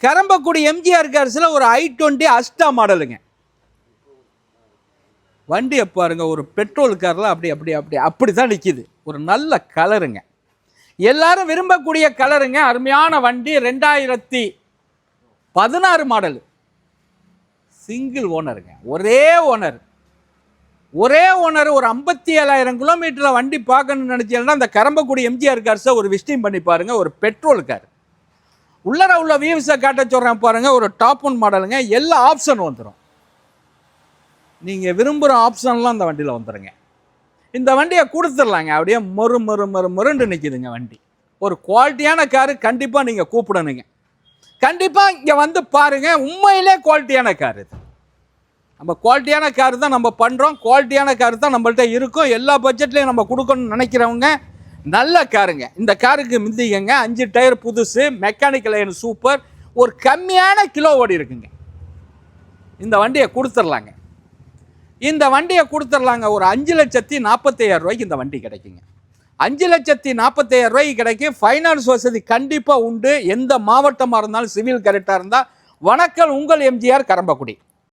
கரம்பக்குடி எம்ஜிஆர் கார்ஸ்ல ஒரு i20 அஸ்டா மாடலுங்க. வண்டியை பாருங்க, ஒரு பெட்ரோல் கார்ல அப்படிதான் நிற்கிது. ஒரு நல்ல கலருங்க, எல்லாரும் விரும்பக்கூடிய கலருங்க. அருமையான வண்டி. 2016 மாடல், சிங்கிள் ஓனருங்க. ஒரே ஓனர். ஒரு 57,000 கிலோமீட்டரில் வண்டி பார்க்கணும்னு நினச்சீங்கன்னா அந்த கரம்பக்குடி எம்ஜிஆர் கார்ஸை ஒரு விசிட்டிங் பண்ணி பாருங்கள். ஒரு பெட்ரோல் கார். உள்ளர உள்ள வியூஸை காட்ட சொல்கிறேன் பாருங்கள். ஒரு டாப் ஒன் மாடலுங்க. எல்லா ஆப்ஷன் வந்துடும். நீங்கள் விரும்புகிற ஆப்ஷன்லாம் அந்த வண்டியில் வந்துடுங்க. இந்த வண்டியை கொடுத்துடலாங்க. அப்படியே மொருண்டு நிற்கிதுங்க வண்டி. ஒரு குவாலிட்டியான காரு. கண்டிப்பாக நீங்கள் கூப்பிடணுங்க. கண்டிப்பாக இங்கே வந்து பாருங்கள். உண்மையிலே குவாலிட்டியான கார் இது. நம்ம குவாலிட்டியான கார் தான் நம்ம பண்ணுறோம். குவாலிட்டியான கார் தான் நம்மள்ட்ட இருக்கும். எல்லா பட்ஜெட்லேயும் நம்ம கொடுக்கணும்னு நினைக்கிறவங்க நல்ல காருங்க. இந்த காருக்கு மிந்திக்கங்க. 5 டயர் புதுசு, மெக்கானிக்கல் லைன் சூப்பர். ஒரு கம்மியான கிலோ ஓடி இருக்குங்க. இந்த வண்டியை கொடுத்துடலாங்க. ஒரு 5,40,000 ரூபாய்க்கு இந்த வண்டி கிடைக்குங்க. 5,40,000 ரூபாய்க்கு கிடைக்கும். ஃபைனான்ஸ் வசதி கண்டிப்பாக உண்டு. எந்த மாவட்டமாக இருந்தாலும் சிவில் கரெக்டாக இருந்தால். வணக்கம், உங்கள் எம்ஜிஆர் கரம்பக்குடி.